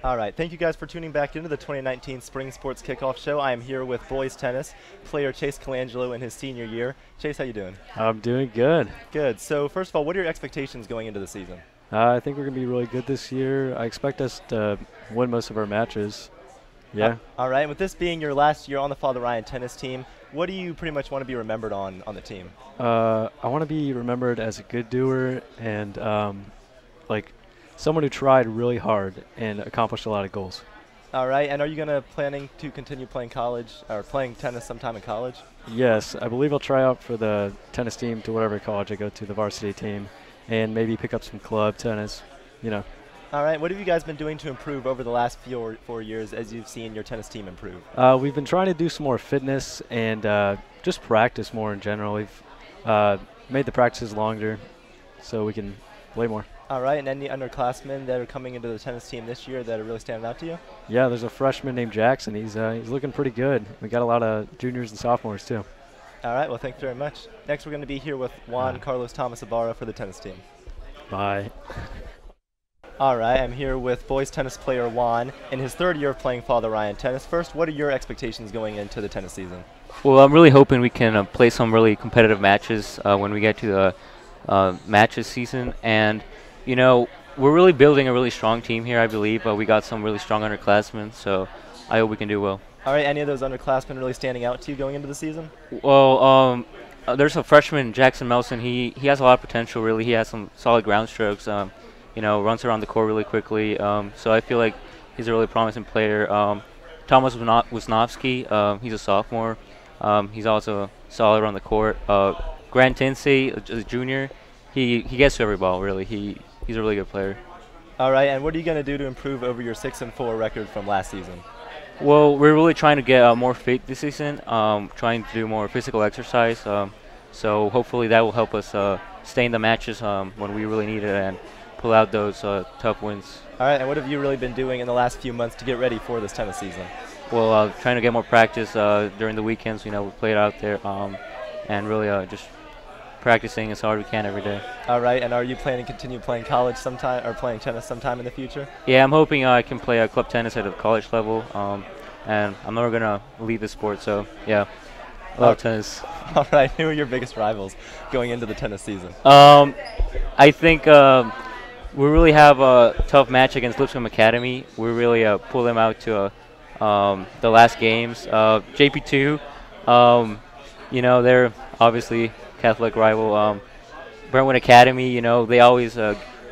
All right, thank you guys for tuning back into the 2019 Spring Sports Kickoff Show. I am here with boys tennis player Chase Colangelo in his senior year. Chase, how you doing? I'm doing good. Good. So first of all, what are your expectations going into the season? I think we're going to be really good this year. I expect us to win most of our matches. Yeah. All right, and with this being your last year on the Father Ryan tennis team, what do you pretty much want to be remembered on the team? I want to be remembered as a good doer and like someone who tried really hard and accomplished a lot of goals. All right, and are you planning to continue playing college or playing tennis sometime in college? Yes, I believe I'll try out for the tennis team to whatever college I go to, the varsity team, and maybe pick up some club tennis, you know. All right, what have you guys been doing to improve over the last 4 years as you've seen your tennis team improve? We've been trying to do some more fitness and just practice more in general. We've made the practices longer so we can play more. All right, and any underclassmen that are coming into the tennis team this year that are really standing out to you? Yeah, there's a freshman named Jackson. He's looking pretty good. We got a lot of juniors and sophomores too. All right, well, thanks very much. Next, we're going to be here with Juan Carlos Thomas Ibarra for the tennis team. Bye. All right, I'm here with boys tennis player Juan in his third year of playing Father Ryan tennis. First, what are your expectations going into the tennis season? Well, I'm really hoping we can play some really competitive matches when we get to the matches season. And, you know, we're really building a really strong team here, I believe. We got some really strong underclassmen, so I hope we can do well. All right, any of those underclassmen really standing out to you going into the season? Well, there's a freshman, Jackson Melson. He has a lot of potential, really. He has some solid ground strokes. You know, runs around the court really quickly. So I feel like he's a really promising player. Thomas Wisnowski, he's a sophomore. He's also solid around the court. Grant Tinsey, a junior, he gets to every ball, really. He's a really good player. All right, and what are you going to do to improve over your 6-4 record from last season? Well, we're really trying to get more fit this season, trying to do more physical exercise. So hopefully that will help us stay in the matches when we really need it and pull out those tough wins. All right, and what have you really been doing in the last few months to get ready for this tennis season? Well, trying to get more practice during the weekends. You know, we played out there and really just practicing as hard as we can every day. All right, and are you planning to continue playing college sometime or playing tennis sometime in the future? Yeah, I'm hoping I can play club tennis at the college level, and I'm never going to leave the sport, so yeah, I love tennis. All right, who are your biggest rivals going into the tennis season? I think we really have a tough match against Lipscomb Academy. We really pull them out to the last games. JP2, you know, they're obviously Catholic rival. Brentwood Academy, you know, they always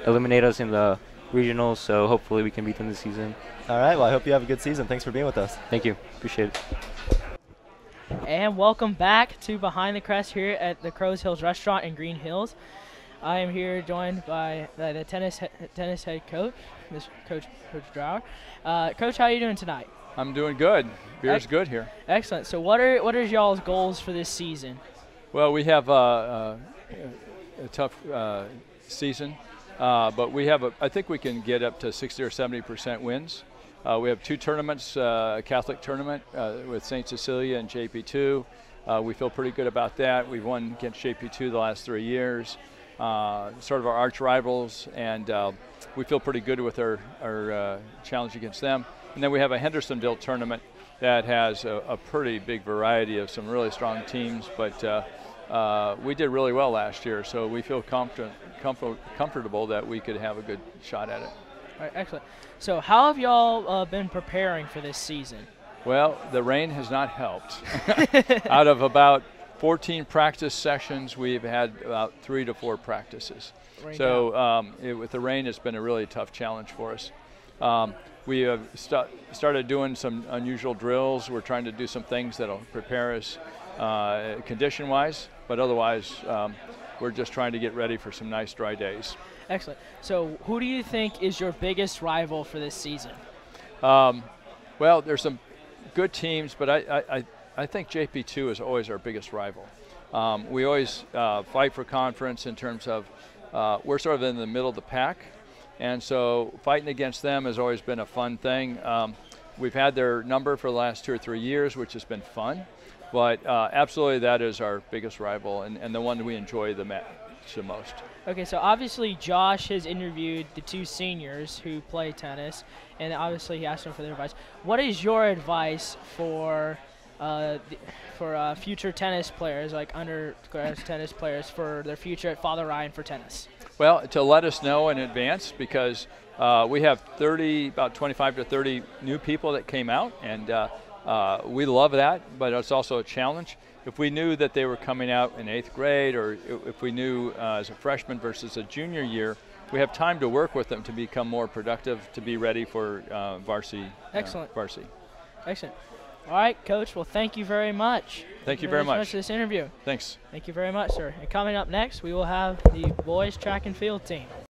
eliminate us in the regionals, so hopefully we can beat them this season. All right, well, I hope you have a good season. Thanks for being with us. Thank you. Appreciate it. And welcome back to Behind the Crest here at the Crows Hills Restaurant in Green Hills. I am here joined by the tennis head coach, Coach Drower. Coach, how are you doing tonight? I'm doing good. Beer's good here. Excellent. So what are y'all's goals for this season? Well, we have a tough season, but we have I think we can get up to 60 or 70% wins. We have two tournaments, a Catholic tournament with St. Cecilia and JP2. We feel pretty good about that. We've won against JP2 the last 3 years. Sort of our arch rivals, and we feel pretty good with our challenge against them. And then we have a Hendersonville tournament that has a pretty big variety of some really strong teams, but we did really well last year, so we feel comfortable that we could have a good shot at it. All right, excellent. So how have y'all been preparing for this season? Well, the rain has not helped. Out of about 14 practice sessions, we've had about 3 to 4 practices. With the rain, it's been a really tough challenge for us. We have started doing some unusual drills. We're trying to do some things that'll prepare us condition-wise, but otherwise we're just trying to get ready for some nice dry days. Excellent. So who do you think is your biggest rival for this season? Well, there's some good teams, but I think JP2 is always our biggest rival. We always fight for conference in terms of we're sort of in the middle of the pack, and so fighting against them has always been a fun thing. We've had their number for the last 2 or 3 years, which has been fun, but absolutely that is our biggest rival and the one we enjoy teach the most. Okay, so obviously Josh has interviewed the 2 seniors who play tennis, and obviously he asked them for their advice. What is your advice for future tennis players, like undergrad tennis players, for their future at Father Ryan for tennis? Well, to let us know in advance, because we have about 25 to 30 new people that came out, and we love that, but it's also a challenge. If we knew that they were coming out in 8th grade, or if we knew as a freshman versus a junior year, we have time to work with them to become more productive, to be ready for varsity. Excellent. Varsity. Excellent. All right, Coach. Well, thank you very much. Thank you very much for this interview. Thanks. Thank you very much, sir. And coming up next, we will have the boys track and field team.